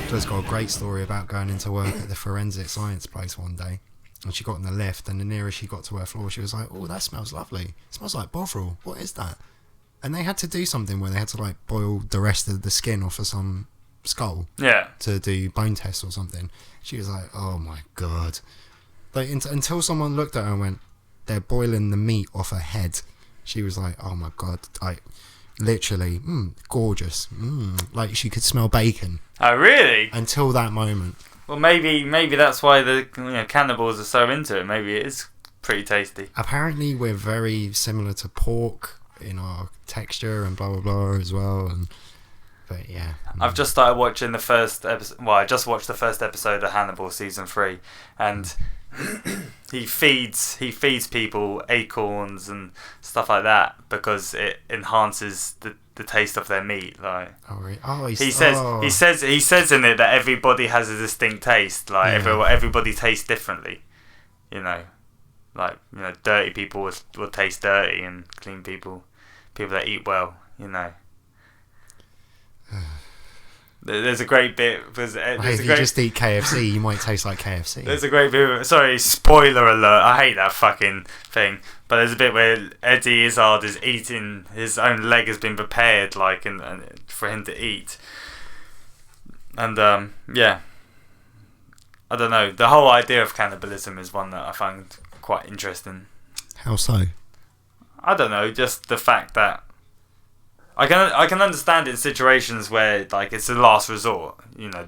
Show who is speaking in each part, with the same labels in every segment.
Speaker 1: Angela's got a great story about going into work at the forensic science place one day, and she got in the lift, and the nearest she got to her floor, she was like, "Oh, that smells lovely. It smells like Bovril. What is that?" And they had to do something where they had to like boil the rest of the skin off of some skull, to do bone tests or something. She was like, "Oh my god!" Like until someone looked at her and went, "They're boiling the meat off her head." She was like, "Oh my god!" Literally, gorgeous. Like she could smell bacon.
Speaker 2: Oh really?
Speaker 1: Until that moment.
Speaker 2: Well, maybe that's why the cannibals are so into it. Maybe it is pretty tasty.
Speaker 1: Apparently, we're very similar to pork in our texture and blah blah blah as well. But yeah,
Speaker 2: I've just started watching the first episode. Well, I just watched the first episode of Hannibal season 3, and he feeds people acorns and stuff like that because it enhances the taste of their meat. Like, he says in it that everybody has a distinct taste. Like everybody tastes differently. Dirty people will taste dirty, and clean people that eat well. There's a great bit because
Speaker 1: if you just eat KFC, you might taste like KFC.
Speaker 2: There's a great bit. Sorry, spoiler alert. I hate that fucking thing. But there's a bit where Eddie Izzard is eating, his own leg has been prepared, and for him to eat. And I don't know. The whole idea of cannibalism is one that I find quite interesting.
Speaker 1: How so?
Speaker 2: I don't know. Just the fact that I can understand it in situations where it's a last resort.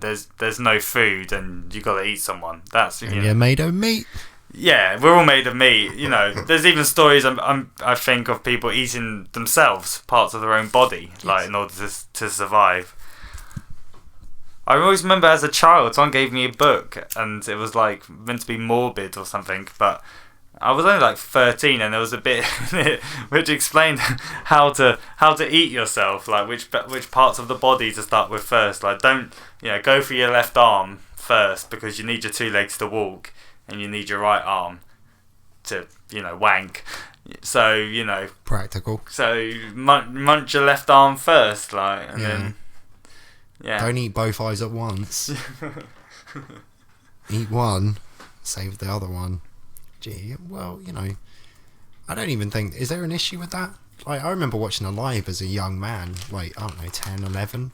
Speaker 2: There's no food and you got to eat someone.
Speaker 1: You're made of meat.
Speaker 2: Yeah, we're all made of meat. There's even stories I think of people eating themselves, parts of their own body, in order to survive. I always remember as a child, someone gave me a book and it was meant to be morbid or something, but I was only 13, and there was a bit in it which explained how to eat yourself, which parts of the body to start with first. Don't go for your left arm first because you need your 2 legs to walk, and you need your right arm to wank. So
Speaker 1: practical.
Speaker 2: So munch your left arm first, then
Speaker 1: Don't eat both eyes at once. Eat one, save the other one. Gee, well, I don't even think... Is there an issue with that? I remember watching Alive as a young man, 10, 11.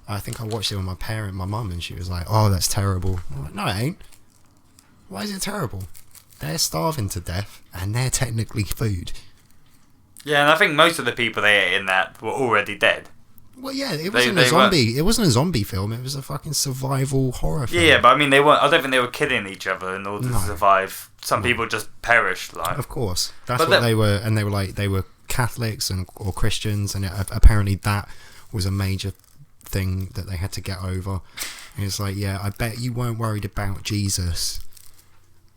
Speaker 1: I think I watched it with my mum, and she was like, "Oh, that's terrible." I'm like, "No, it ain't. Why is it terrible? They're starving to death, and they're technically food."
Speaker 2: Yeah, and I think most of the people they ate in that were already dead.
Speaker 1: Well, yeah, it wasn't a zombie. It wasn't a zombie film. It was a fucking survival horror film.
Speaker 2: Yeah, but I mean, they weren't. I don't think they were killing each other in order to survive. Some people just perished. Of
Speaker 1: course, that's what they were, and they were Catholics or Christians, and apparently that was a major thing that they had to get over. And it's I bet you weren't worried about Jesus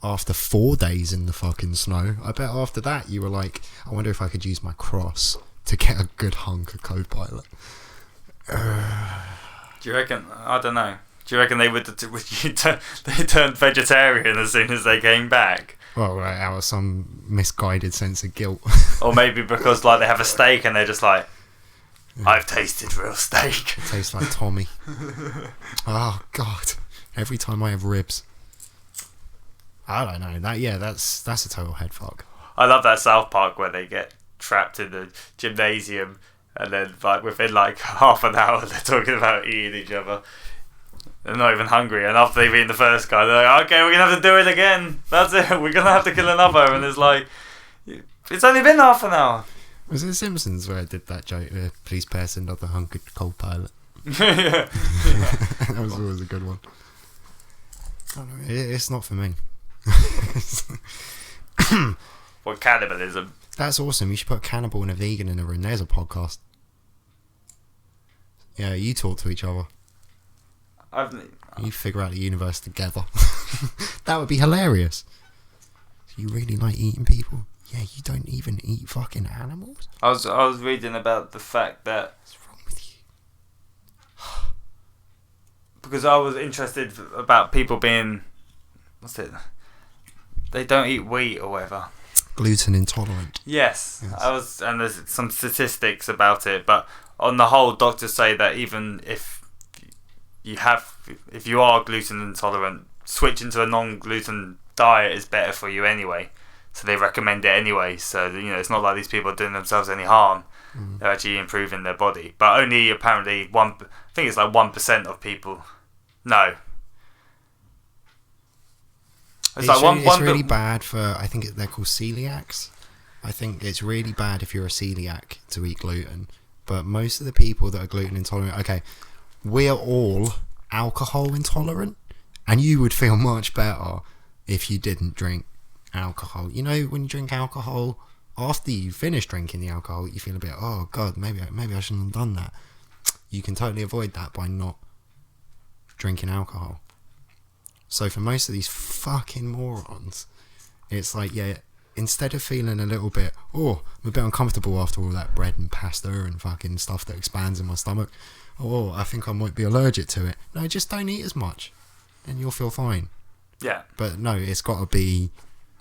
Speaker 1: after 4 days in the fucking snow. I bet after that you were like, "I wonder if I could use my cross to get a good hunk of co-pilot."
Speaker 2: Do you reckon? I don't know. Do you reckon they they turned vegetarian as soon as they came back?
Speaker 1: Well, out of some misguided sense of guilt.
Speaker 2: Or maybe because they have a steak and they're just like, "I've tasted real steak."
Speaker 1: It tastes like Tommy. Oh God! Every time I have ribs. I don't know. That's a total head fuck.
Speaker 2: I love that South Park where they get trapped in the gymnasium, and then within half an hour they're talking about eating each other. They're not even hungry, and after they've eaten the first guy, they're like, "Okay, we're gonna have to do it again. That's it. We're gonna have to kill another." And it's only been half an hour.
Speaker 1: Was it Simpsons where I did that joke? Please pass another hunk of co-pilot.
Speaker 2: Yeah.
Speaker 1: That was always a good one. I don't know, it's not for me.
Speaker 2: What, cannibalism?
Speaker 1: That's awesome. You should put a cannibal and a vegan in a room. There's a podcast. Yeah, you talk to each other. You figure out the universe together. That would be hilarious. You really like eating people? Yeah, you don't even eat fucking animals?
Speaker 2: I was reading about the fact that...
Speaker 1: What's wrong with you?
Speaker 2: Because I was interested about people being... What's it? They don't eat wheat or whatever.
Speaker 1: Gluten intolerant.
Speaker 2: Yes. And there's some statistics about it, but on the whole, doctors say that even if if you are gluten intolerant, switching to a non-gluten diet is better for you anyway. So they recommend it anyway. So it's not like these people are doing themselves any harm. They're actually improving their body. But only apparently I think it's like 1% of people. No.
Speaker 1: It's really bad for, I think they're called celiacs. I think it's really bad if you're a celiac to eat gluten. But most of the people that are gluten intolerant, okay, we're all alcohol intolerant. And you would feel much better if you didn't drink alcohol. When you drink alcohol, after you finish drinking the alcohol, you feel a bit, oh God, maybe I shouldn't have done that. You can totally avoid that by not drinking alcohol. So for most of these fucking morons, it's like, instead of feeling a little bit, I'm a bit uncomfortable after all that bread and pasta and fucking stuff that expands in my stomach, I think I might be allergic to it. No, just don't eat as much and you'll feel fine. Yeah. But no, it's got to be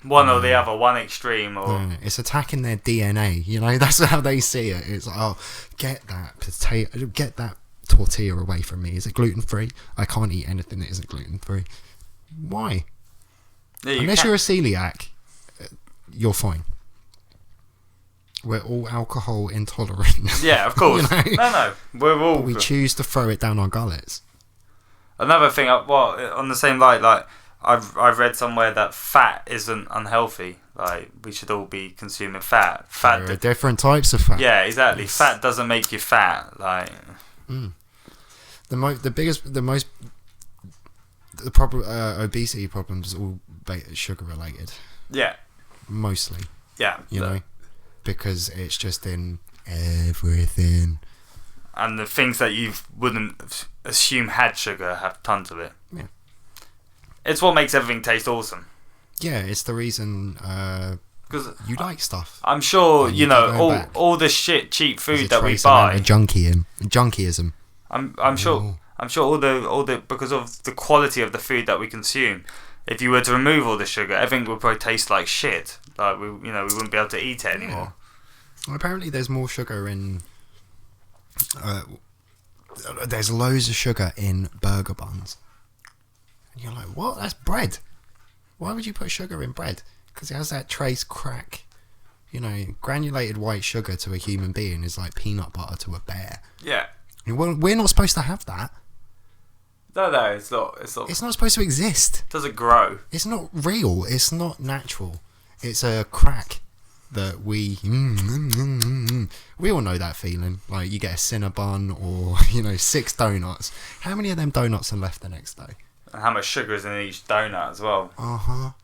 Speaker 2: one or the other, one extreme or...
Speaker 1: No, it's attacking their DNA, that's how they see it. It's like, get that potato, get that tortilla away from me. Is it gluten-free? I can't eat anything that isn't gluten-free. Why? Yeah, Unless you're a celiac, you're fine. We're all alcohol intolerant.
Speaker 2: Yeah, of course. No, we're all...
Speaker 1: But we choose to throw it down our gullets.
Speaker 2: Another thing, on the same light, like, I've read somewhere that fat isn't unhealthy. Like, we should all be consuming fat.
Speaker 1: There are different types of fat.
Speaker 2: Yeah, exactly. Yes. Fat doesn't make you fat. Like,
Speaker 1: the problem, obesity problems is all sugar related.
Speaker 2: Yeah.
Speaker 1: Mostly.
Speaker 2: Yeah.
Speaker 1: Because it's just in everything.
Speaker 2: And the things that you wouldn't assume had sugar have tons of it.
Speaker 1: Yeah.
Speaker 2: It's what makes everything taste awesome.
Speaker 1: Yeah, it's the reason because you like stuff.
Speaker 2: I'm sure all the cheap food that we buy.
Speaker 1: Junkyism.
Speaker 2: I'm sure all the because of the quality of the food that we consume. If you were to remove all the sugar, everything would probably taste like shit. Like we wouldn't be able to eat it anymore.
Speaker 1: Yeah. Well, apparently, there's more sugar in. There's loads of sugar in burger buns. And you're like, what? That's bread. Why would you put sugar in bread? Because it has that trace crack. Granulated white sugar to a human being is like peanut butter to a bear.
Speaker 2: Yeah.
Speaker 1: We're not supposed to have that.
Speaker 2: No, it's not.
Speaker 1: It's not supposed to exist.
Speaker 2: It doesn't grow.
Speaker 1: It's not real. It's not natural. It's a crack that we all know that feeling. Like you get a Cinnabon or 6 donuts. How many of them donuts are left the next day?
Speaker 2: And how much sugar is in each donut as well?
Speaker 1: How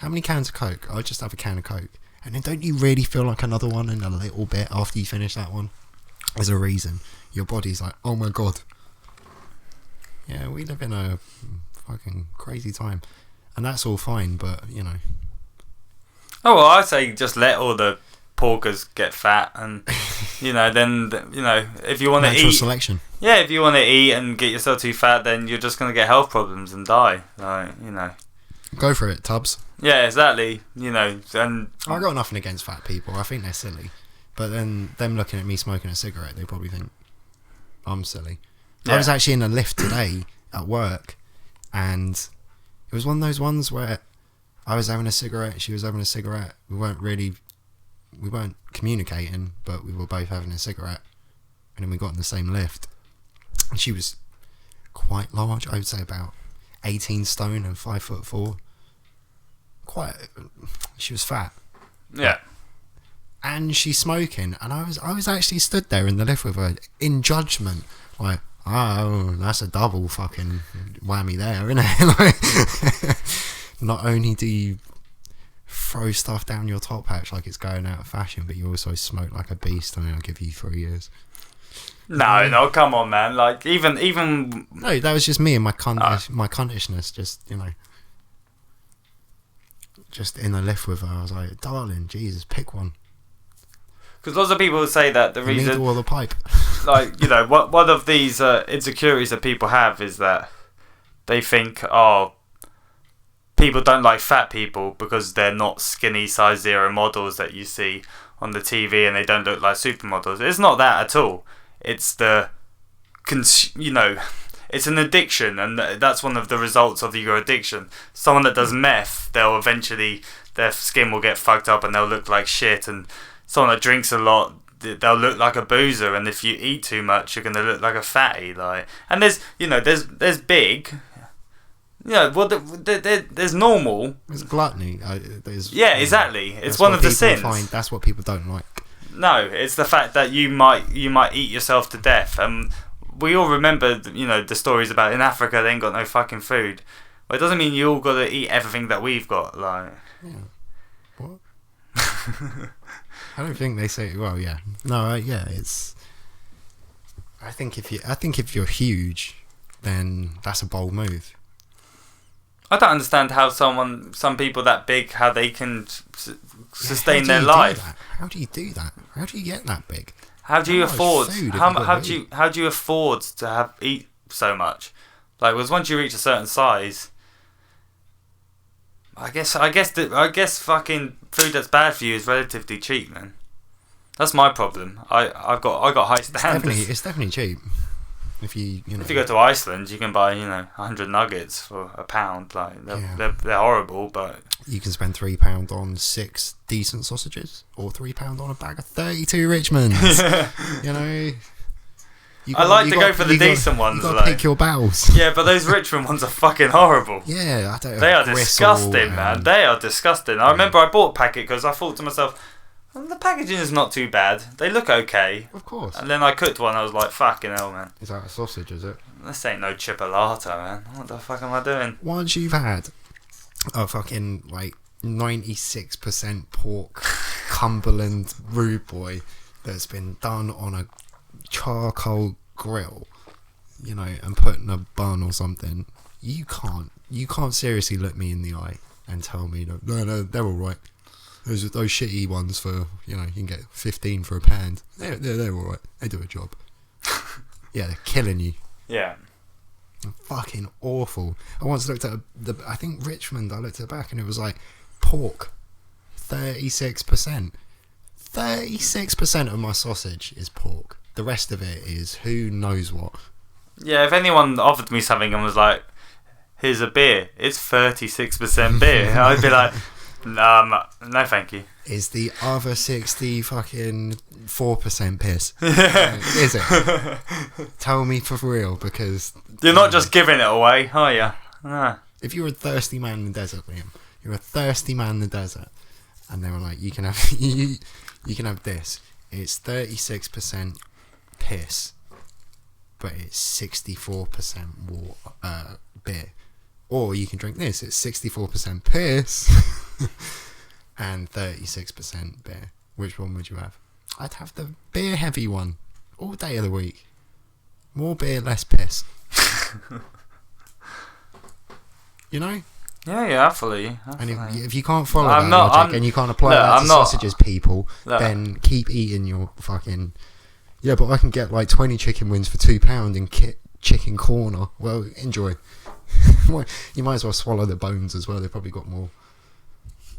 Speaker 1: many cans of Coke? I'll just have a can of Coke. And then don't you really feel like another one in a little bit after you finish that one? There's a reason. Your body's like, oh my God. Yeah, we live in a fucking crazy time. And that's all fine, but
Speaker 2: Oh well, I say just let all the porkers get fat, and then if you want to eat,
Speaker 1: natural selection.
Speaker 2: Yeah, if you want to eat and get yourself too fat, then you're just gonna get health problems and die.
Speaker 1: Go for it, Tubbs.
Speaker 2: Yeah, exactly. And
Speaker 1: I got nothing against fat people. I think they're silly, but then them looking at me smoking a cigarette, they probably think I'm silly. Yeah. I was actually in a lift today at work, and it was one of those ones where I was having a cigarette, she was having a cigarette. We weren't communicating, but we were both having a cigarette, and then we got in the same lift. And she was quite large, I would say about 18 stone and 5'4". She was fat.
Speaker 2: Yeah.
Speaker 1: And she's smoking, and I was actually stood there in the lift with her in judgment, like, oh, that's a double fucking whammy there, isn't it? Not only do you throw stuff down your top hatch like it's going out of fashion, but you also smoke like a beast, and I'll give you 3 years.
Speaker 2: No, come on, man. Like even.
Speaker 1: No, that was just me and my cuntishness. Just in the lift with her, I was like, darling, Jesus, pick one.
Speaker 2: Because lots of people say that the reason,
Speaker 1: needle or the pipe.
Speaker 2: Like one of these insecurities that people have is that they think, people don't like fat people because they're not skinny size 0 models that you see on the TV, and they don't look like supermodels. It's not that at all. It's it's it's an addiction, and that's one of the results of your addiction. Someone that does meth, they'll eventually, their skin will get fucked up and they'll look like shit, and someone that drinks a lot, they'll look like a boozer, and if you eat too much, you're gonna look like a fatty. Like, and there's big. Yeah, well, there's normal.
Speaker 1: There's gluttony.
Speaker 2: Exactly. It's one of the sins.
Speaker 1: That's what people don't like.
Speaker 2: No, it's the fact that you might eat yourself to death. We all remember, the stories about in Africa they ain't got no fucking food. But it doesn't mean you all got to eat everything that we've got. Like,
Speaker 1: yeah. What? I don't think they say. Well, yeah. No, yeah. It's. I think if you're huge, then that's a bold move.
Speaker 2: I don't understand how some people that big, how they can sustain their life.
Speaker 1: How do you do that? How do you get that big?
Speaker 2: How do you afford? How do you afford to eat so much? Like, was once you reach a certain size, I guess fucking food that's bad for you is relatively cheap, man. That's my problem. I got high standards.
Speaker 1: It's definitely cheap. If you
Speaker 2: go to Iceland, you can buy 100 nuggets for £1. Like, they're horrible, but
Speaker 1: you can spend £3 on 6 decent sausages, or £3 on a bag of 32 Richmonds.
Speaker 2: I like to go for the decent ones.
Speaker 1: You got to pick your battles.
Speaker 2: Yeah, but those Richmond ones are fucking horrible.
Speaker 1: Yeah,
Speaker 2: they are disgusting, man. They are disgusting. I remember I bought a packet because I thought to myself, the packaging is not too bad. They look okay.
Speaker 1: Of course.
Speaker 2: And then I cooked one. I was like, fucking hell, man.
Speaker 1: Is that a sausage, is it?
Speaker 2: This ain't no chipolata, man. What the fuck am I doing?
Speaker 1: Once you've had a fucking, 96% pork Cumberland rude boy that's been done on a charcoal grill, and put in a bun or something, you can't seriously look me in the eye and tell me, no, they're alright. Those shitty ones for, you can get 15 for a pound. They're alright. They do a job. Yeah, they're killing you.
Speaker 2: Yeah.
Speaker 1: Fucking awful. I once looked at I think Richmond, I looked at the back and it was like, pork, 36%. 36% of my sausage is pork. The rest of it is who knows what.
Speaker 2: Yeah, if anyone offered me something and was like, here's a beer, it's 36% beer, I'd be like, no thank you.
Speaker 1: Is the other 60 fucking 4% piss? Is it? Tell me for real, because
Speaker 2: you're not just giving it away, are you? Nah.
Speaker 1: If you're a thirsty man in the desert, Liam, you're a thirsty man in the desert, and they were like, you can have you can have this. It's 36% piss, but it's 64% beer. Or you can drink this. It's 64% piss and 36% beer. Which one would you have? I'd have the beer heavy one all day of the week. More beer, less piss.
Speaker 2: Yeah, absolutely.
Speaker 1: And if you can't follow that logic and you can't apply that to sausages, people, then keep eating your fucking... Yeah, but I can get 20 chicken wings for £2 in chicken corner. Well, enjoy. You might as well swallow the bones as well. They've probably got more.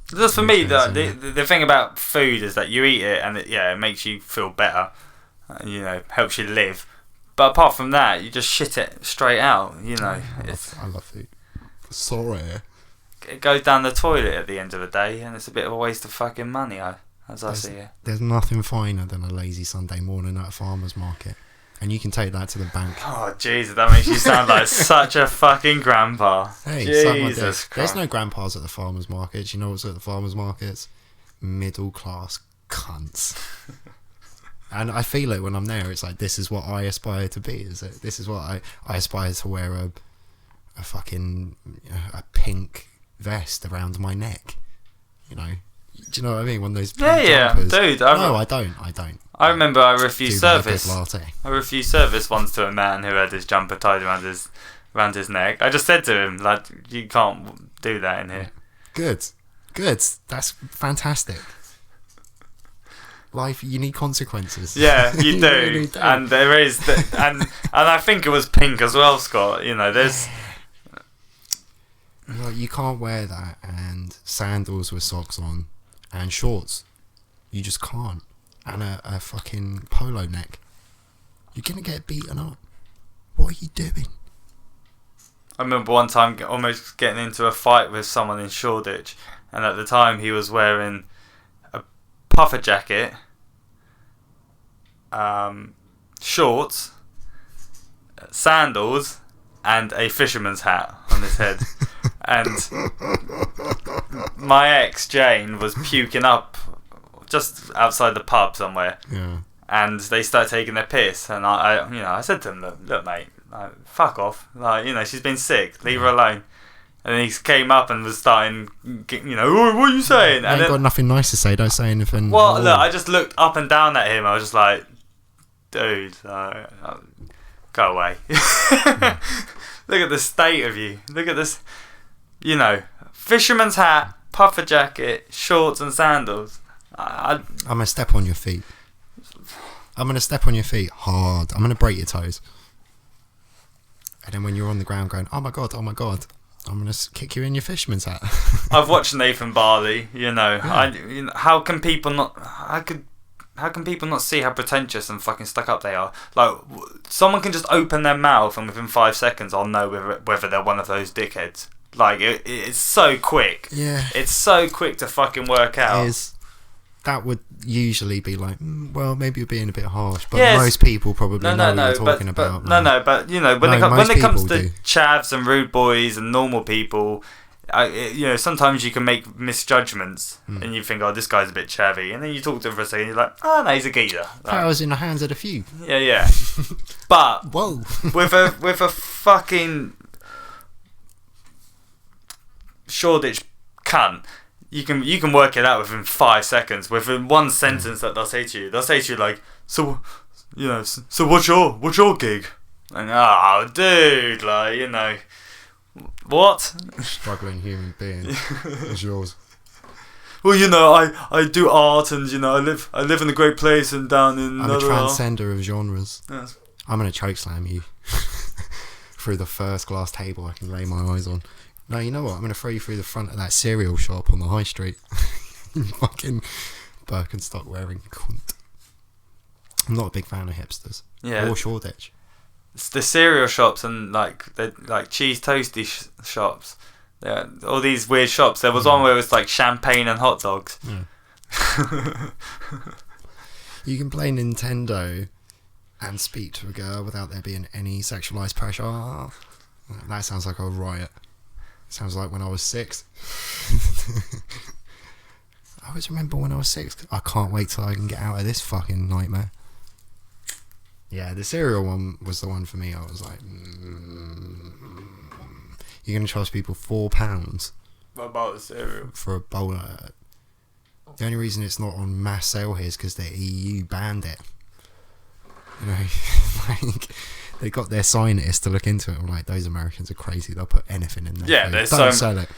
Speaker 2: Just for me, the thing about food is that you eat it and it makes you feel better. Helps you live. But apart from that, you just shit it straight out.
Speaker 1: I love food. Sorry.
Speaker 2: It goes down the toilet at the end of the day, and it's a bit of a waste of fucking money, as I see it.
Speaker 1: There's nothing finer than a lazy Sunday morning at a farmer's market. And you can take that to the bank.
Speaker 2: Oh, Jesus, that makes you sound like such a fucking grandpa.
Speaker 1: Hey,
Speaker 2: Jesus Christ.
Speaker 1: There's no grandpas at the farmers' markets. You know what's at the farmers' markets? Middle class cunts. And I feel it when I'm there. It's like, this is what I aspire to be. Is it? This is what I aspire to wear a fucking a pink vest around my neck. Do you know what I mean? One of those jumpers.
Speaker 2: Dude.
Speaker 1: I don't.
Speaker 2: I remember I refused service.
Speaker 1: Latte.
Speaker 2: I refused service once to a man who had his jumper tied around his neck. I just said to him, you can't do that in here.
Speaker 1: Good. That's fantastic. Life, you need consequences.
Speaker 2: Yeah, you do. Really do. And there is, and I think it was pink as well, Scott. There's.
Speaker 1: You can't wear that and sandals with socks on and shorts. You just can't. And a fucking polo neck. You're gonna get beaten up. What are you doing?
Speaker 2: I remember one time almost getting into a fight with someone in Shoreditch, and at the time he was wearing a puffer jacket, shorts, sandals, and a fisherman's hat on his head. And my ex Jane was puking up just outside the pub somewhere.
Speaker 1: Yeah.
Speaker 2: And they started taking their piss, and I said to them, look mate, like, fuck off, like, she's been sick, leave her alone. And then he came up and was starting, "Oh, what are you saying?"
Speaker 1: And ain't got nothing nice to say. Don't say anything.
Speaker 2: Well, look, I just looked up and down at him. I was just like, dude, go away. Look at the state of you. Look at this, fisherman's hat, puffer jacket, shorts and sandals. I'm
Speaker 1: going to step on your feet. I'm going to step on your feet hard. I'm going to break your toes. And then when you're on the ground going, oh my God, I'm going to kick you in your fisherman's hat.
Speaker 2: I've watched Nathan Barley, Yeah. How can people not see how pretentious and fucking stuck up they are? Like, someone can just open their mouth and within 5 seconds I'll know whether they're one of those dickheads. Like, it's so quick.
Speaker 1: Yeah.
Speaker 2: It's so quick to fucking work out.
Speaker 1: That would usually be like, well, maybe you're being a bit harsh, but
Speaker 2: yes.
Speaker 1: Most people probably know what you're talking about.
Speaker 2: When it comes to chavs and rude boys and normal people, sometimes you can make misjudgments and you think, oh, this guy's a bit chavvy, and then you talk to him for a second, you're like, oh no, he's a geezer.
Speaker 1: Powers in the hands of the few.
Speaker 2: Yeah. But
Speaker 1: whoa,
Speaker 2: with a fucking Shoreditch cunt. You can work it out within 5 seconds, within one sentence that they'll say to you. They'll say to you like, so what's your gig? And oh, dude, like, what?
Speaker 1: Struggling human being is yours.
Speaker 2: Well, I do art, and I live in a great place and down in.
Speaker 1: I'm a transcender of genres.
Speaker 2: Yes.
Speaker 1: I'm gonna chokeslam you through the first glass table I can lay my eyes on. No, you know what? I'm going to throw you through the front of that cereal shop on the high street. Fucking Birkenstock wearing cunt. I'm not a big fan of hipsters.
Speaker 2: Yeah.
Speaker 1: Or Shoreditch.
Speaker 2: It's the cereal shops and the cheese toasty shops. Yeah, all these weird shops. There was one where it was like champagne and hot dogs.
Speaker 1: Yeah. You can play Nintendo and speak to a girl without there being any sexualised pressure. Oh, that sounds like a riot. Sounds like when I was 6. I always remember when I was 6. I can't wait till I can get out of this fucking nightmare. Yeah, the cereal one was the one for me. I was like, you're going to charge people £4
Speaker 2: What about the cereal?
Speaker 1: for a bowl. The only reason it's not on mass sale here is because the EU banned it. Like, they got their scientists to look into it. I'm like, those Americans are crazy. They'll put anything in there.
Speaker 2: Yeah,
Speaker 1: Don't sell it.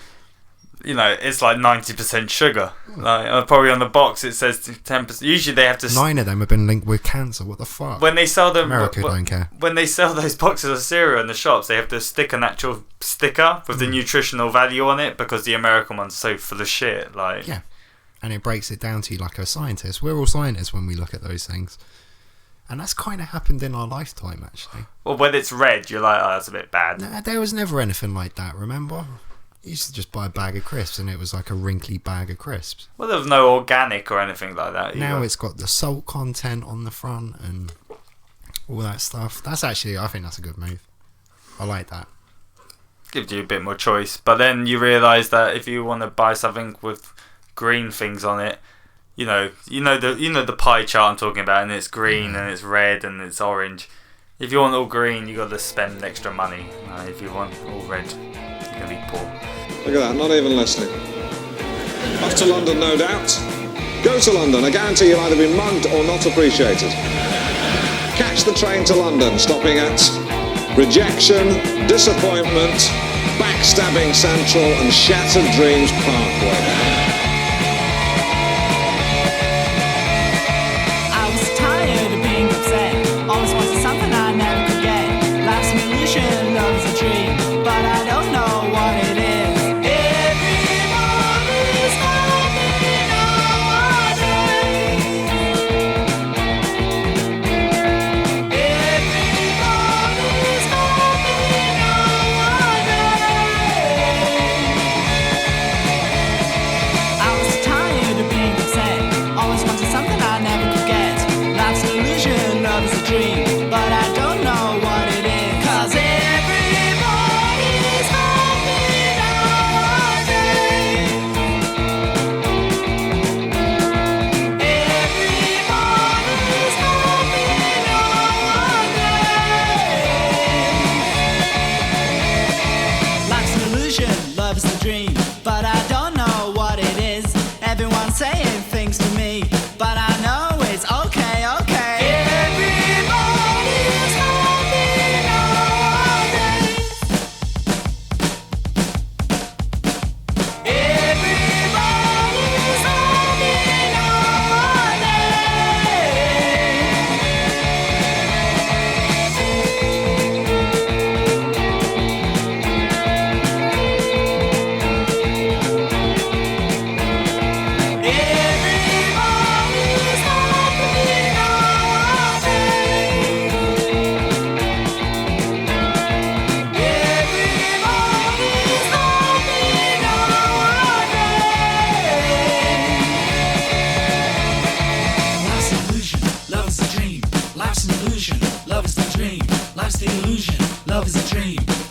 Speaker 2: It's like 90% sugar. Like, probably on the box it says 10%. Usually they have to.
Speaker 1: 9 of them have been linked with cancer. What the fuck?
Speaker 2: When they sell them,
Speaker 1: America don't care.
Speaker 2: When they sell those boxes of cereal in the shops, they have to stick an actual sticker with the nutritional value on it because the American one's so full of shit. Like,
Speaker 1: yeah, and it breaks it down to you like a scientist. We're all scientists when we look at those things. And that's kind of happened in our lifetime, actually.
Speaker 2: Well, when it's red, you're like, oh, that's a bit bad.
Speaker 1: Nah, there was never anything like that, remember? You used to just buy a bag of crisps, and it was like a wrinkly bag of crisps.
Speaker 2: Well, there was no organic or anything like that either.
Speaker 1: Now it's got the salt content on the front and all that stuff. That's actually, I think that's a good move. I like that.
Speaker 2: Gives you a bit more choice. But then you realise that if you want to buy something with green things on it, you know the pie chart I'm talking about, and it's green and it's red and it's orange. If you want all green, you got to spend extra money. If you want all red, you're gonna be poor.
Speaker 3: Look at that, not even listening. Off to London, no doubt. Go to London. I guarantee you'll either be mugged or not appreciated. Catch the train to London, stopping at Rejection, Disappointment, Backstabbing Central, and Shattered Dreams Parkway.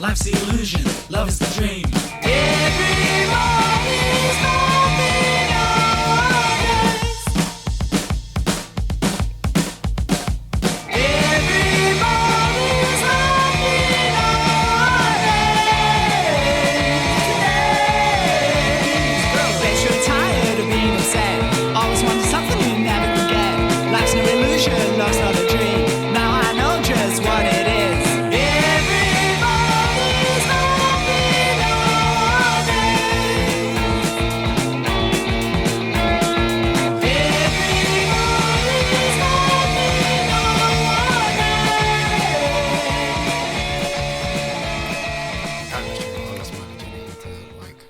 Speaker 4: Life's the illusion, love is the dream. Everybody's laughing nowadays. Everybody's laughing nowadays. Bet you're tired of being upset. Always wanted something you never could get. Life's no illusion, love's not a dream. Now I know just what it is. Everybody's laughing nowadays. Everybody's laughing nowadays.
Speaker 1: I lost my virginity to like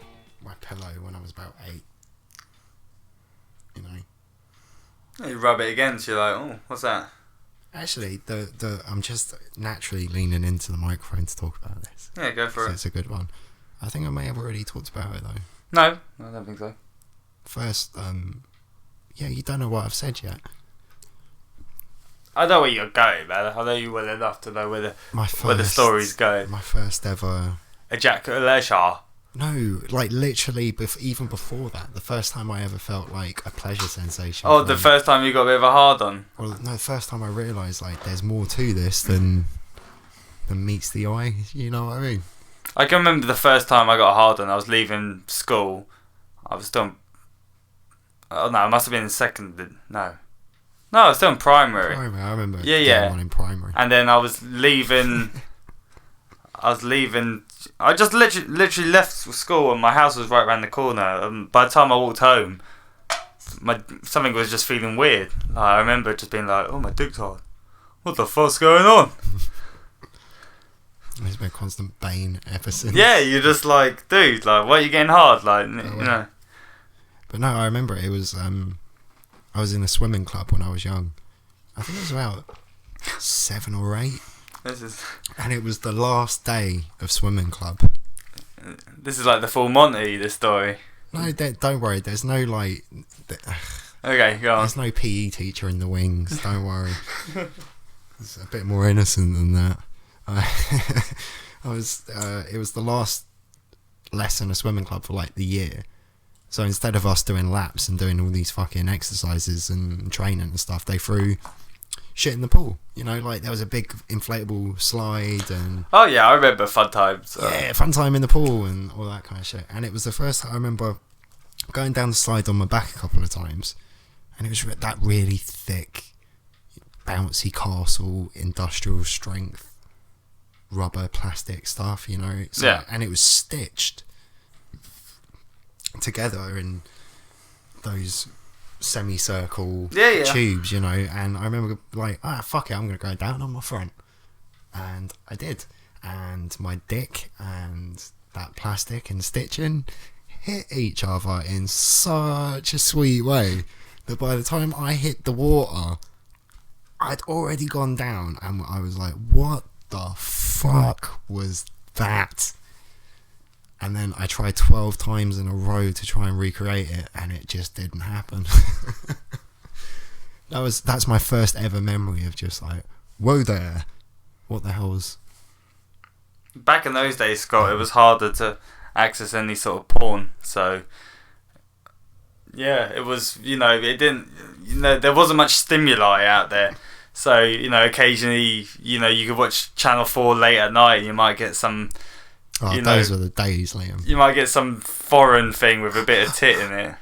Speaker 1: my pillow when I was about 8. You know.
Speaker 2: You rub it against, you're like, oh, what's that?
Speaker 1: Actually, I'm just naturally leaning into the microphone to talk about this.
Speaker 2: Yeah, go for
Speaker 1: So
Speaker 2: it.
Speaker 1: it's a good one. I think I may have already talked about it though.
Speaker 2: No, I don't think so.
Speaker 1: First, yeah, you don't know what I've said yet.
Speaker 2: I know where you're going, man. I know you well enough to know where the story's going.
Speaker 1: My first ever.
Speaker 2: Ejaculation.
Speaker 1: No, like literally, even before that, the first time I ever felt like a pleasure sensation.
Speaker 2: Oh, the first time you got a bit of a hard on.
Speaker 1: Well, no, the first time I realised like there's more to this than meets the eye. You know what I mean?
Speaker 2: I can remember the first time I got a hard on. I was leaving school. I was still. Oh no, I must have been in second. No, I was still in primary.
Speaker 1: Primary, I remember.
Speaker 2: Yeah,
Speaker 1: getting
Speaker 2: yeah.
Speaker 1: one in primary.
Speaker 2: And then I was leaving. I just literally left school, and my house was right around the corner. By the time I walked home, something was just feeling weird. Like, I remember just being like, "Oh, my dick's hard. What the fuck's going on?"
Speaker 1: It's been a constant bane ever since.
Speaker 2: Yeah, you're just like, dude, like, why are you getting hard? Like, you know.
Speaker 1: But no, I remember it was. I was in a swimming club when I was young. I think it was about 7 or 8. And it was the last day of swimming club.
Speaker 2: This is like the full Monty, this story.
Speaker 1: No, don't worry. There's no like.
Speaker 2: Okay, go on.
Speaker 1: There's no PE teacher in the wings. Don't worry. It's a bit more innocent than that. It was the last lesson of swimming club for like the year. So instead of us doing laps and doing all these fucking exercises and training and stuff, they threw shit in the pool. You know, like there was a big inflatable slide and...
Speaker 2: Oh yeah, I remember fun times.
Speaker 1: Yeah, fun time in the pool and all that kind of shit. And it was the first time I remember going down the slide on my back a couple of times. And it was that really thick, bouncy castle, industrial strength, rubber, plastic stuff, you know. So,
Speaker 2: yeah.
Speaker 1: And it was stitched together in those semicircle tubes, you know. And I remember like, fuck it, I'm gonna go down on my front, and I did, and my dick and that plastic and stitching hit each other in such a sweet way that by the time I hit the water, I'd already gone down, and I was like, what the fuck was that? And then I tried 12 times in a row to try and recreate it, and it just didn't happen. That's my first ever memory of just like, whoa there, what the hell's...
Speaker 2: Back in those days, Scott, it was harder to access any sort of porn, so yeah, it was, you know, it didn't, you know, there wasn't much stimuli out there. So, you know, occasionally, you know, you could watch Channel 4 late at night and you might get some...
Speaker 1: Oh, those were the days, Liam.
Speaker 2: You might get some foreign thing with a bit of tit in it.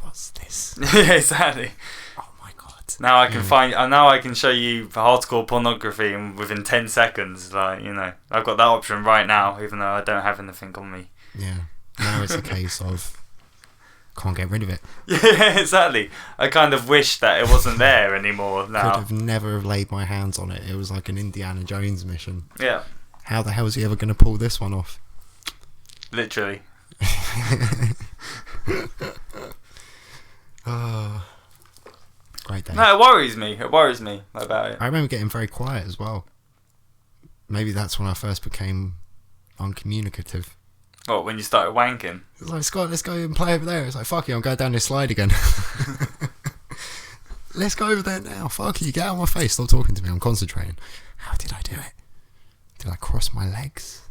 Speaker 1: What's this?
Speaker 2: Yeah, exactly.
Speaker 1: Oh my god.
Speaker 2: Now I can now I can show you hardcore pornography within 10 seconds. Like, you know, I've got that option right now, even though I don't have anything on me.
Speaker 1: Yeah. Now it's a case of can't get rid of it.
Speaker 2: Yeah, exactly. I kind of wish that it wasn't there anymore now.
Speaker 1: Could have never laid my hands on it. It was like an Indiana Jones mission.
Speaker 2: Yeah.
Speaker 1: How the hell is he ever going to pull this one off?
Speaker 2: Literally.
Speaker 1: Oh, great day.
Speaker 2: No, it worries me. It worries me about it.
Speaker 1: I remember getting very quiet as well. Maybe that's when I first became uncommunicative.
Speaker 2: What, when you started wanking?
Speaker 1: It was like, Scott, let's go and play over there. It's like, fuck you, I'm going down this slide again. Let's go over there now. Fuck you, get out of my face. Stop talking to me. I'm concentrating. How did I do it? Did I cross my legs.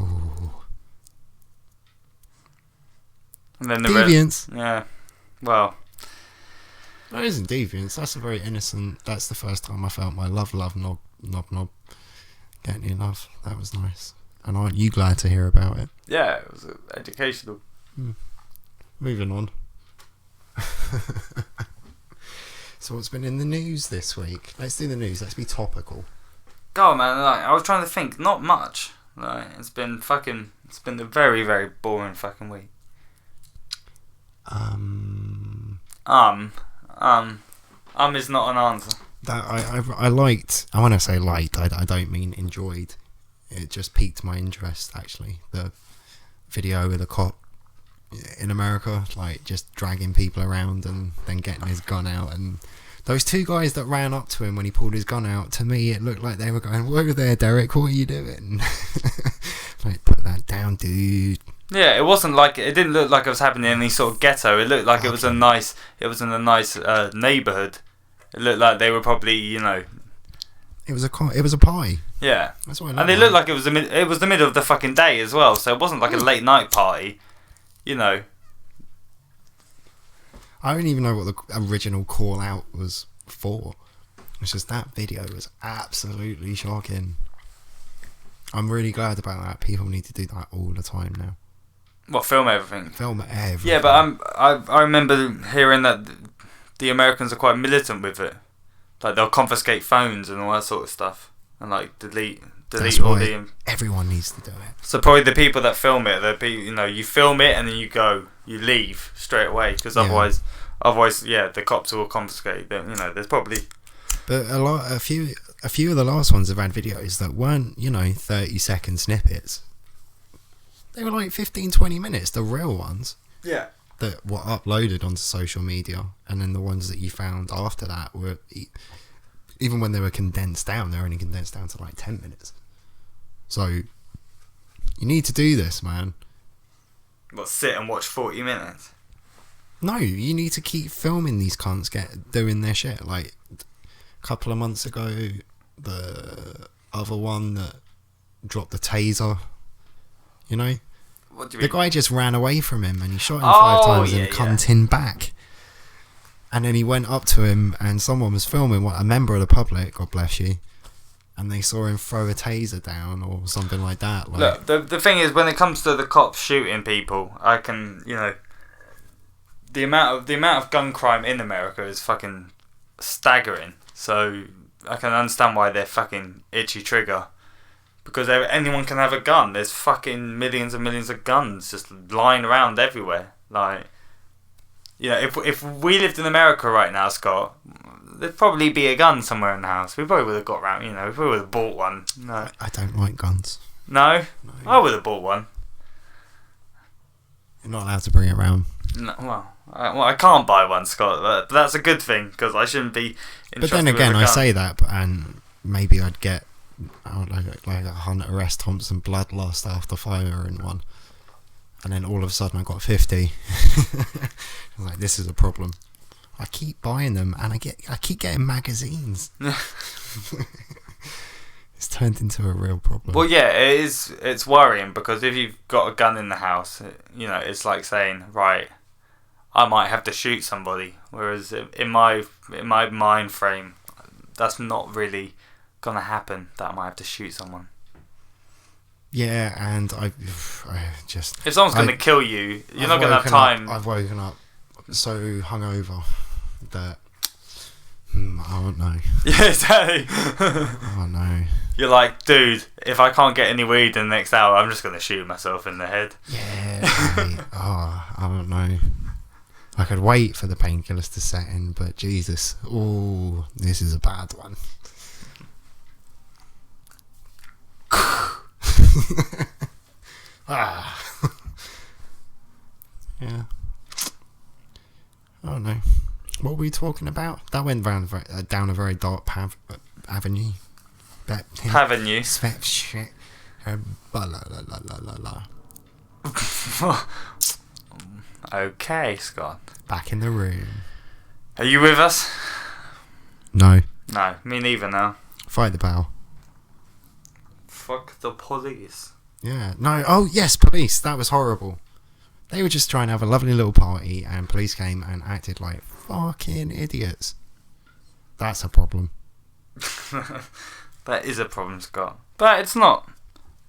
Speaker 1: Ooh.
Speaker 2: And then
Speaker 1: Deviance.
Speaker 2: Yeah. Well.
Speaker 1: That isn't deviance. That's a very innocent. That's the first time I felt my love knob getting in love. That was nice. And aren't you glad to hear about it?
Speaker 2: Yeah, it was educational.
Speaker 1: Moving on. So what's been in the news this week? Let's do the news. Let's be topical.
Speaker 2: God, man, like, I was trying to think. Not much. Like, it's been a very, very boring fucking week. Is not an answer.
Speaker 1: That I liked. I want to say liked. I don't mean enjoyed. It just piqued my interest, actually. The video with the cop in America, like, just dragging people around and then getting his gun out. And those two guys that ran up to him when he pulled his gun out, to me, it looked like they were going, "Whoa there, Derek, what are you doing?" Like, put that down, dude.
Speaker 2: Yeah, it didn't look like it was happening in any sort of ghetto. It looked like it was in a nice neighbourhood. It looked like they were probably, you know.
Speaker 1: It was a pie.
Speaker 2: Yeah.
Speaker 1: That's what
Speaker 2: And it looked like it was the middle of the fucking day as well, so it wasn't like a late night party, you know.
Speaker 1: I don't even know what the original call out was for. It's just that video was absolutely shocking. I'm really glad about that. People need to do that all the time now.
Speaker 2: What, film everything?
Speaker 1: Film everything.
Speaker 2: Yeah, but I remember hearing that the Americans are quite militant with it. Like, they'll confiscate phones and all that sort of stuff, and like delete
Speaker 1: That's
Speaker 2: all
Speaker 1: why
Speaker 2: the.
Speaker 1: Everyone needs to do it.
Speaker 2: So probably the people that film it, you film it and then you leave straight away, because otherwise, yeah, the cops will confiscate. You know, there's probably.
Speaker 1: But a few of the last ones have had videos that weren't, 30-second snippets. They were like 15-20 minutes, the real ones.
Speaker 2: Yeah.
Speaker 1: That were uploaded onto social media, and then the ones that you found after that were, even when they were condensed down, they're only condensed down to like 10 minutes. So you need to do this, man.
Speaker 2: What, sit and watch 40 minutes?
Speaker 1: No, you need to keep filming these cunts doing their shit. Like a couple of months ago, the other one that dropped the taser,
Speaker 2: What do you
Speaker 1: the
Speaker 2: mean?
Speaker 1: guy just ran away from him and he shot him 5 times
Speaker 2: yeah,
Speaker 1: and cunned him back. And then he went up to him and someone was filming, a member of the public, God bless you, and they saw him throw a taser down or something like that. Like,
Speaker 2: Look, the thing is, when it comes to the cops shooting people, I can, the amount of gun crime in America is fucking staggering. So I can understand why they're fucking itchy trigger. Because anyone can have a gun. There's fucking millions and millions of guns just lying around everywhere. Like, if we lived in America right now, Scott, there'd probably be a gun somewhere in the house. We probably would have got around, we probably would have bought one. No.
Speaker 1: I don't like guns.
Speaker 2: No? I would have bought one.
Speaker 1: You're not allowed to bring it around.
Speaker 2: No, well, I can't buy one, Scott. But that's a good thing, because I shouldn't be entrusted
Speaker 1: But then again,
Speaker 2: with a
Speaker 1: I
Speaker 2: gun.
Speaker 1: say that, and maybe I'd get like a Hunter S. Thompson bloodlust after firing one, and then all of a sudden I got 50. I was like, this is a problem. I keep buying them, and I keep getting magazines. It's turned into a real problem.
Speaker 2: Well, yeah, it is. It's worrying, because if you've got a gun in the house, it's like saying, right, I might have to shoot somebody. Whereas in my mind frame, that's not really gonna happen. That I might have to shoot someone.
Speaker 1: Yeah, and I just...
Speaker 2: If someone's gonna kill you, you're not gonna have time.
Speaker 1: I've woken up so hungover that I don't know.
Speaker 2: Yeah, exactly.
Speaker 1: Oh no.
Speaker 2: You're like, dude, if I can't get any weed in the next hour, I'm just gonna shoot myself in the head.
Speaker 1: Yeah. Mate. I don't know. I could wait for the painkillers to set in, but Jesus, this is a bad one. Yeah. I don't know. What were we talking about? That went down a very dark avenue.
Speaker 2: Avenue.
Speaker 1: Shit.
Speaker 2: Okay, Scott.
Speaker 1: Back in the room.
Speaker 2: Are you with us?
Speaker 1: No.
Speaker 2: No, me neither now.
Speaker 1: Fight the battle.
Speaker 2: fuck the police.
Speaker 1: Yeah. No. Oh yes, police. That was horrible. They were just trying to have a lovely little party, and police came and acted like fucking idiots. That's a problem.
Speaker 2: That is a problem, Scott. But it's not.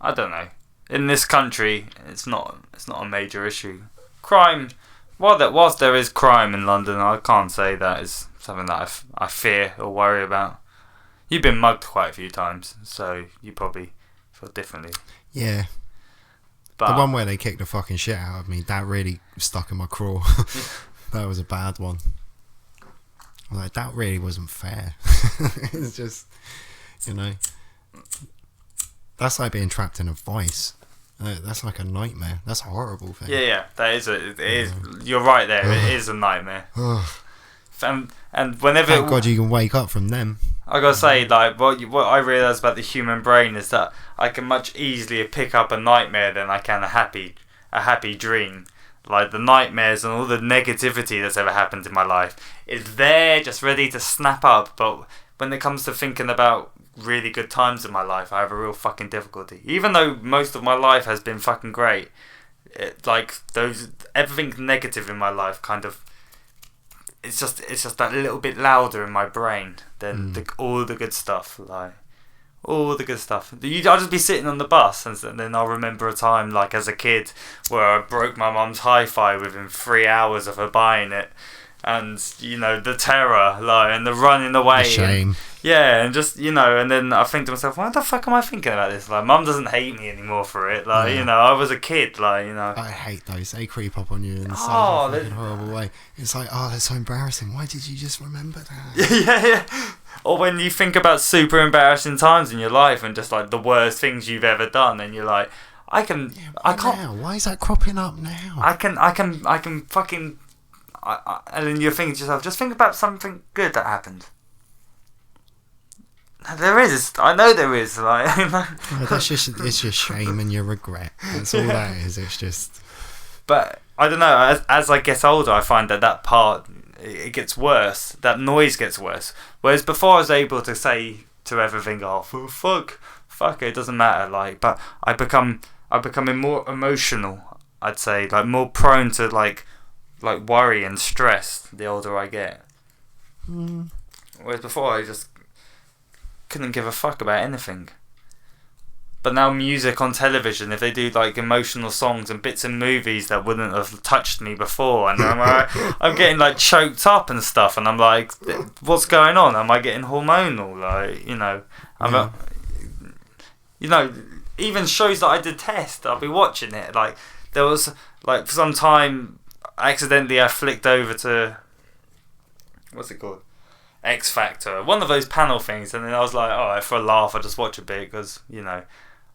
Speaker 2: I don't know. In this country, it's not a major issue. Crime. Whilst there is crime in London, I can't say that is something that I fear or worry about. You've been mugged quite a few times, so you probably feel differently.
Speaker 1: Yeah.
Speaker 2: But
Speaker 1: The one where they kicked the fucking shit out of me, that really stuck in my craw. That was a bad one. I was like, that really wasn't fair. It's just, you know, that's like being trapped in a vice. That's like a nightmare. That's a horrible thing.
Speaker 2: yeah, that is it is. You're right there. It is a nightmare. And whenever
Speaker 1: Thank God you can wake up from them.
Speaker 2: I gotta say, like, what I realise about the human brain is that I can much easier pick up a nightmare than I can a happy dream. Like, the nightmares and all the negativity that's ever happened in my life is there, just ready to snap up. But when it comes to thinking about really good times in my life, I have a real fucking difficulty. Even though most of my life has been fucking great, everything negative in my life kind of, it's just that little bit louder in my brain than all the good stuff. Like, all the good stuff. I'll just be sitting on the bus and then I'll remember a time, like, as a kid where I broke my mum's hi-fi within 3 hours of her buying it. And, you know, the terror, like, and the running away.
Speaker 1: The shame.
Speaker 2: And just, you know, and then I think to myself, why the fuck am I thinking about this? Like, mum doesn't hate me anymore for it. Like, you know, I was a kid, like, you know.
Speaker 1: I hate those. They creep up on you in such a fucking horrible way. It's like, oh, that's so embarrassing. Why did you just remember that?
Speaker 2: yeah. Or when you think about super embarrassing times in your life and just, like, the worst things you've ever done, and you're like, I can't.
Speaker 1: Now? Why is that cropping up now?
Speaker 2: I can fucking. And then you're thinking to yourself, just think about something good that happened. There is. I know there is. Like,
Speaker 1: It's just shame and your regret. That's all that is. It's just.
Speaker 2: But I don't know. As I get older, I find that part, it gets worse. That noise gets worse. Whereas before, I was able to say to everything, "Oh, fuck, it doesn't matter." Like, but I become more emotional. I'd say, like, more prone to like worry and stress the older I get. Whereas before, I just couldn't give a fuck about anything. But now music on television, if they do like emotional songs and bits in movies that wouldn't have touched me before, and I'm getting like choked up and stuff, and I'm like, what's going on? Am I getting hormonal? Like, you know, you know, even shows that I detest, I'll be watching it. Like, there was like for some time, accidentally I flicked over to, what's it called? X Factor, one of those panel things, and then I was like, oh, for a laugh, I'll just watch a bit, because, you know,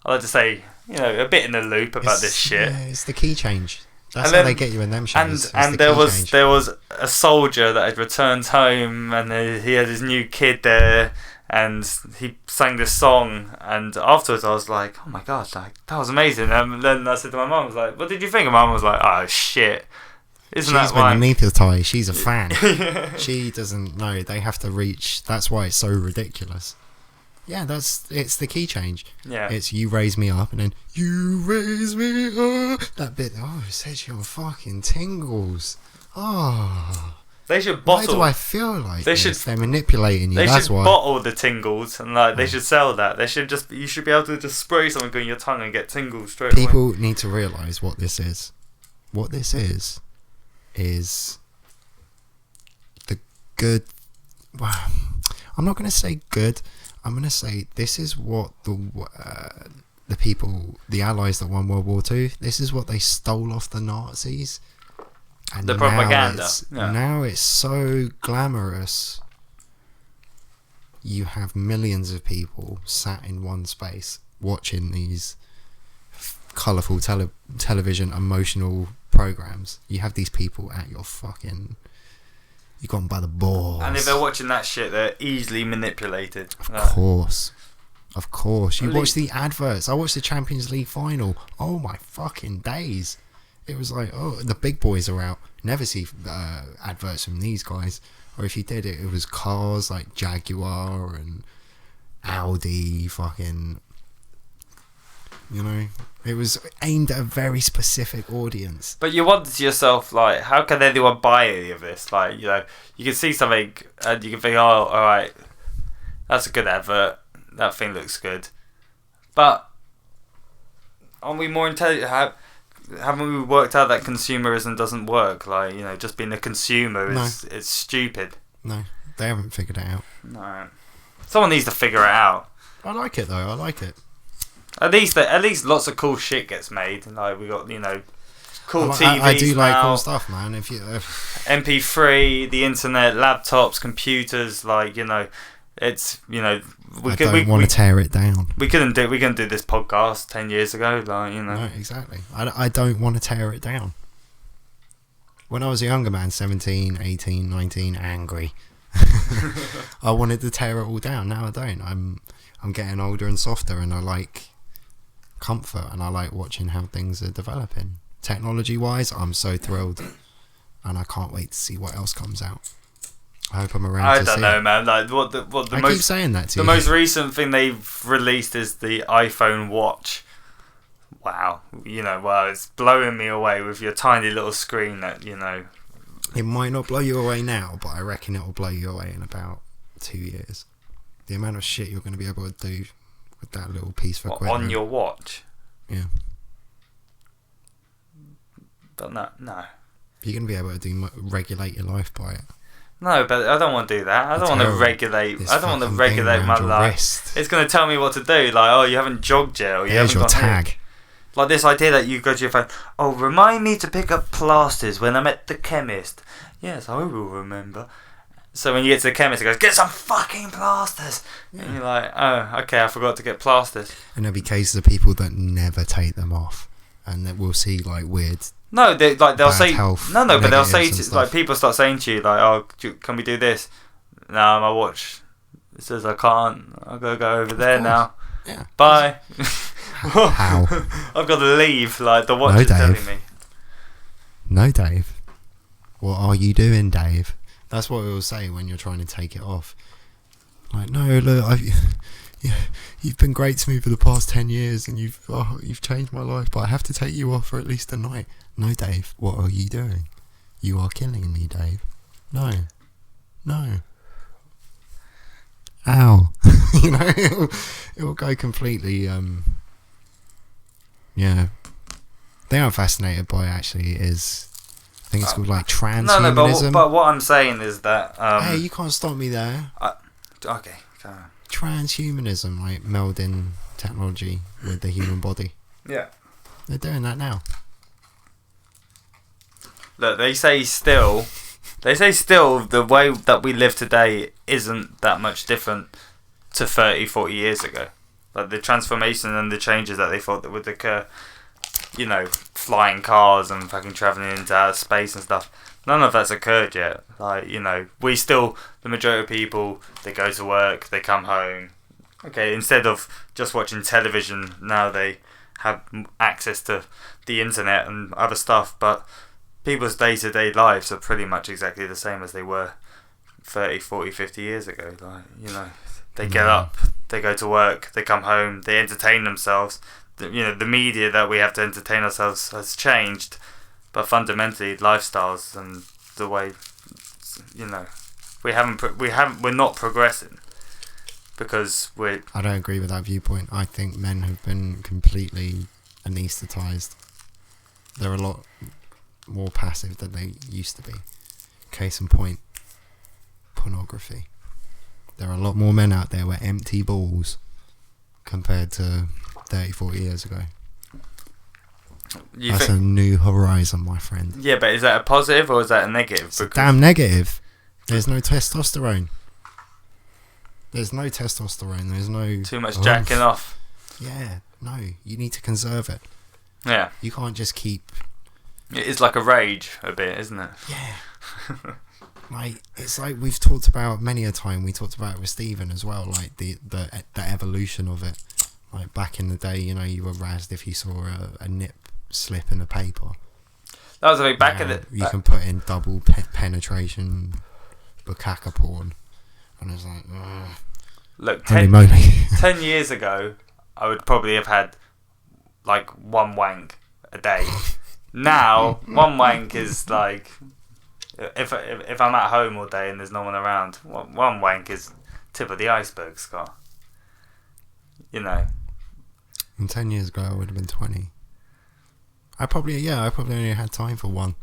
Speaker 2: I like to say, you know, a bit in the loop about this shit.
Speaker 1: Yeah, it's the key change. That's how they get you in them shows.
Speaker 2: And there was a soldier that had returned home, and he had his new kid there, and he sang this song, and afterwards I was like, oh my god, like, that was amazing. And then I said to my mum, I was like, what did you think? And my mum was like, oh shit. She's been
Speaker 1: anaesthetised. She's a fan. She doesn't know. They have to reach. That's why it's so ridiculous. Yeah, it's the key change.
Speaker 2: Yeah.
Speaker 1: It's you raise me up and then you raise me up. That bit, it sets you on fucking tingles. Oh.
Speaker 2: They should bottle.
Speaker 1: Why do I feel like they're manipulating you? That's why.
Speaker 2: They should bottle the tingles, and like they should sell that. You should be able to just spray something on your tongue and get tingles straight away.
Speaker 1: People need to realise what this is. What this is the good. Well, I'm not going to say good. I'm going to say this is what the people, the Allies that won World War II, this is what they stole off the Nazis. And
Speaker 2: the propaganda.
Speaker 1: Now it's so glamorous. You have millions of people sat in one space watching these colourful television emotional programs. You have these people at your fucking, you got them by the balls.
Speaker 2: And if they're watching that shit, they're easily manipulated.
Speaker 1: Of course. You watch the adverts. I watched the Champions League final. Oh my fucking days. It was like, oh, the big boys are out. Never see adverts from these guys. Or if you did it was cars like Jaguar and Audi, fucking You know, it was aimed at a very specific audience.
Speaker 2: But you wonder to yourself, like, how can anyone buy any of this? Like, you know, you can see something and you can think, oh, all right, that's a good advert. That thing looks good. But aren't we more intelligent? Haven't we worked out that consumerism doesn't work? Like, you know, just being a consumer is it's stupid.
Speaker 1: No, they haven't figured it out.
Speaker 2: No, someone needs to figure it out.
Speaker 1: I like it though. I like it.
Speaker 2: At least lots of cool shit gets made. Like we got, you know, cool TVs
Speaker 1: I do like
Speaker 2: now,
Speaker 1: cool stuff, man. If you
Speaker 2: MP3, the internet, laptops, computers, like, you know, it's, you know,
Speaker 1: I don't want to tear it down.
Speaker 2: We couldn't do this podcast 10 years ago, like, you know.
Speaker 1: No, exactly. I don't want to tear it down. When I was a younger man, 17, 18, 19, angry. I wanted to tear it all down. Now I don't. I'm getting older and softer, and I like comfort, and I like watching how things are developing. Technology wise, I'm so thrilled, and I can't wait to see what else comes out. I hope I'm around.
Speaker 2: I don't know, man. Like I keep
Speaker 1: saying that to
Speaker 2: you.
Speaker 1: The
Speaker 2: most recent thing they've released is the iPhone Watch. Wow, you know, well, it's blowing me away with your tiny little screen. That, you know,
Speaker 1: it might not blow you away now, but I reckon it will blow you away in about 2 years. The amount of shit you're going to be able to do with that little piece of equipment
Speaker 2: on your watch.
Speaker 1: Yeah.
Speaker 2: But no.
Speaker 1: You're going to be able to regulate your life by it.
Speaker 2: No, but I don't want to do that. I don't want to regulate. I don't want to regulate my life.
Speaker 1: Wrist.
Speaker 2: It's going to tell me what to do. Like, oh, you haven't jogged yet. Or
Speaker 1: There's your tag.
Speaker 2: Here. Like this idea that you go to your phone. Oh, remind me to pick up plasters when I'm at the chemist. Yes, I will remember. So when you get to the chemist, it goes, get some fucking plasters. Yeah. And you're like, oh, okay, I forgot to get plasters.
Speaker 1: And there'll be cases of people that never take them off, and that we'll see like weird.
Speaker 2: No, they'll say
Speaker 1: health,
Speaker 2: no, but they'll say like people start saying to you like, "Oh, can we do this?" No, my watch. It says I can't. I've got to go over there now.
Speaker 1: Yeah.
Speaker 2: Bye.
Speaker 1: How?
Speaker 2: I've got to leave. Like the watch is telling me.
Speaker 1: No, Dave. What are you doing, Dave? That's what it will say when you're trying to take it off. Like, no, look, you've been great to me for the past 10 years, and you've changed my life, but I have to take you off for at least a night. No, Dave, what are you doing? You are killing me, Dave. No. Ow. You know, it will go completely, yeah. The thing I'm fascinated by, actually, is, I think it's called, like, transhumanism.
Speaker 2: But what I'm saying is that...
Speaker 1: hey, you can't stop me there.
Speaker 2: Okay, go on.
Speaker 1: Transhumanism, like, melding technology with the human body.
Speaker 2: Yeah.
Speaker 1: They're doing that now.
Speaker 2: Look, they say still the way that we live today isn't that much different to 30, 40 years ago. Like the transformation and the changes that they thought that would occur, you know, flying cars and fucking travelling into outer space and stuff. None of that's occurred yet. Like, you know, the majority of people, they go to work, they come home. Okay, instead of just watching television, now they have access to the internet and other stuff, but people's day-to-day lives are pretty much exactly the same as they were 30, 40, 50 years ago. Like, you know, they get up, they go to work, they come home, they entertain themselves. You know, the media that we have to entertain ourselves has changed, but fundamentally, lifestyles and the way, you know, we're not progressing because
Speaker 1: I don't agree with that viewpoint. I think men have been completely anaesthetised. They're a lot more passive than they used to be. Case in point, pornography. There are a lot more men out there with empty balls compared to 30, 40 years ago. That's a new horizon, my friend.
Speaker 2: Yeah, but is that a positive or is that a negative?
Speaker 1: It's damn negative. There's no testosterone. There's no...
Speaker 2: Too much jacking off.
Speaker 1: Yeah, no. You need to conserve it.
Speaker 2: Yeah.
Speaker 1: You can't just keep...
Speaker 2: It is like a rage a bit, isn't it?
Speaker 1: Yeah. Like, it's like we've talked about many a time. We talked about it with Stephen as well, like the evolution of it. Like back in the day, you know, you were razzed if you saw a nip slip in the paper.
Speaker 2: That was a big back of it.
Speaker 1: You can put in double penetration bukkake porn, and it's like, ugh.
Speaker 2: Look, 10 years ago, I would probably have had like one wank a day. Now, one wank is like, if I'm at home all day and there's no one around, one wank is tip of the iceberg, Scott. You know.
Speaker 1: And 10 years ago, I would have been 20. I probably only had time for one.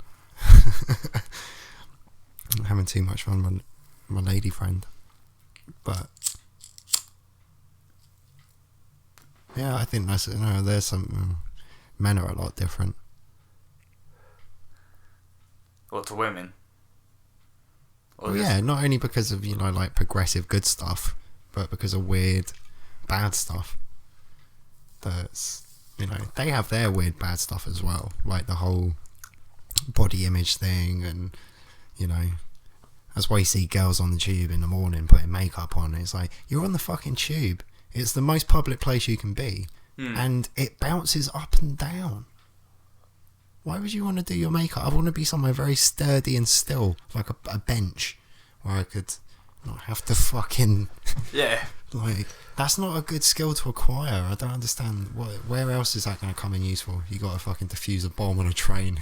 Speaker 1: I'm having too much fun with my lady friend. But yeah, I think that's, there's some men are a lot different.
Speaker 2: Or to women.
Speaker 1: Well, yeah, not only because of, like progressive good stuff, but because of weird bad stuff. That's, they have their weird bad stuff as well, like the whole body image thing, and that's why you see girls on the tube in the morning putting makeup on. It's like, you're on the fucking tube. It's the most public place you can be, and it bounces up and down. Why would you want to do your makeup? I want to be somewhere very sturdy and still, like a bench, where I could not have to fucking...
Speaker 2: Yeah.
Speaker 1: Like, that's not a good skill to acquire. I don't understand. Where else is that going to come in useful? You got to fucking defuse a bomb on a train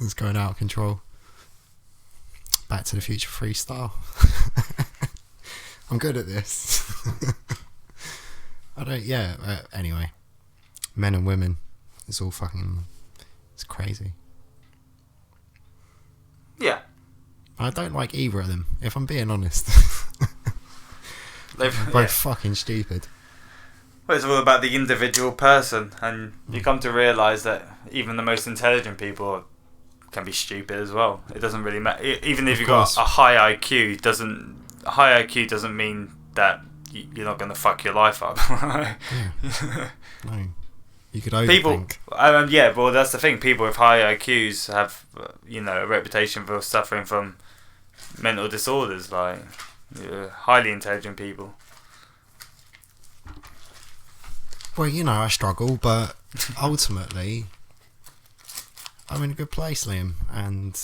Speaker 1: that's going out of control. Back to the Future freestyle. I'm good at this. Anyway. Men and women. It's all fucking... It's crazy.
Speaker 2: Yeah.
Speaker 1: I don't like either of them, if I'm being honest.
Speaker 2: They're
Speaker 1: both fucking stupid.
Speaker 2: Well, it's all about the individual person, and you come to realise that even the most intelligent people can be stupid as well. It doesn't really matter. Even if you've got a high IQ, doesn't mean that you're not going to fuck your life up.
Speaker 1: Yeah. No. You could overthink.
Speaker 2: People, well, that's the thing. People with high IQs have, a reputation for suffering from mental disorders, like highly intelligent people.
Speaker 1: Well, I struggle, but ultimately, I'm in a good place, Liam, and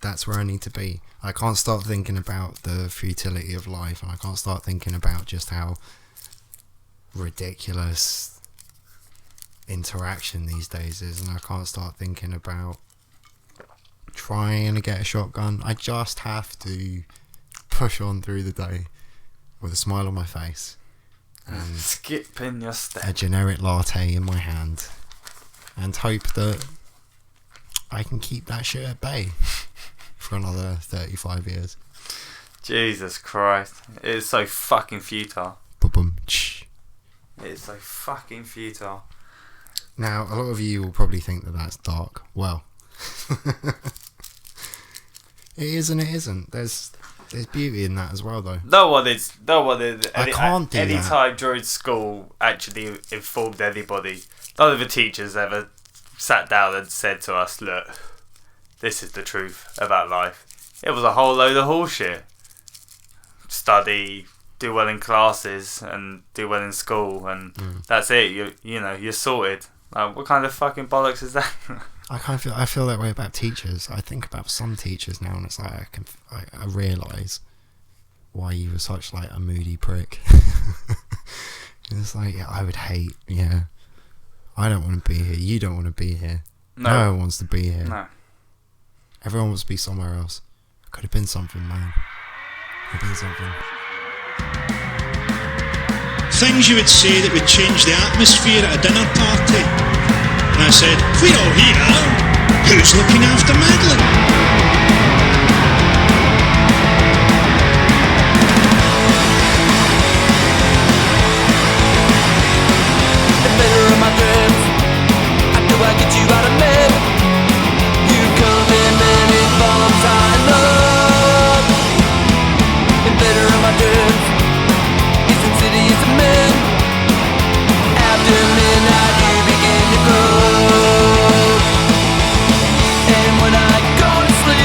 Speaker 1: that's where I need to be. I can't start thinking about the futility of life, and I can't start thinking about just how ridiculous interaction these days is, and I can't start thinking about trying to get a shotgun. I just have to push on through the day with a smile on my face and
Speaker 2: skip in your step,
Speaker 1: a generic latte in my hand, and hope that I can keep that shit at bay for another 35 years.
Speaker 2: Jesus Christ, it is so fucking futile.
Speaker 1: Boom.
Speaker 2: It is so fucking futile.
Speaker 1: Now, a lot of you will probably think that that's dark. Well, it is and it isn't. There's beauty in that as well, though.
Speaker 2: No one is.
Speaker 1: I can't do
Speaker 2: any
Speaker 1: that.
Speaker 2: time during school actually informed anybody. None of the teachers ever sat down and said to us, "Look, this is the truth about life." It was a whole load of horseshit. Study, do well in classes, and do well in school, and that's it. You're sorted. Like, what kind of fucking bollocks is that?
Speaker 1: I feel that way about teachers. I think about some teachers now, and it's like I realise why you were such like a moody prick. It's like, I would hate. Yeah, I don't want to be here. You don't want to be here. No one wants to be here.
Speaker 2: No.
Speaker 1: Everyone wants to be somewhere else. Could have been something, man. Could have been something.
Speaker 5: Things you would say that would change the atmosphere at a dinner party. And I said, if we're all here, who's looking after Madeline?
Speaker 4: Invader of my dreams, how do I get you out of bed? You come in many forms I know. Invader of my dreams, is insidious to men. After midnight you begin to grow, and when I go to sleep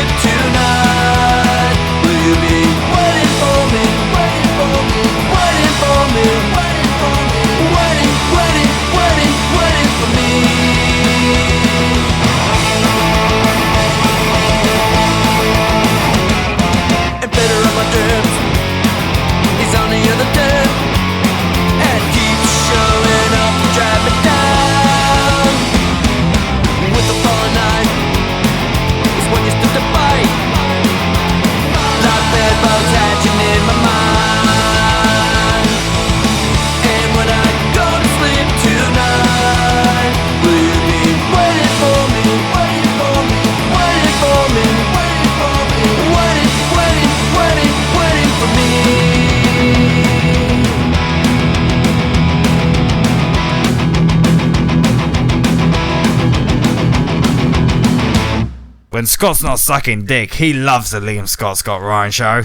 Speaker 2: When Scott's not sucking dick, he loves the Liam Scott Ryan show.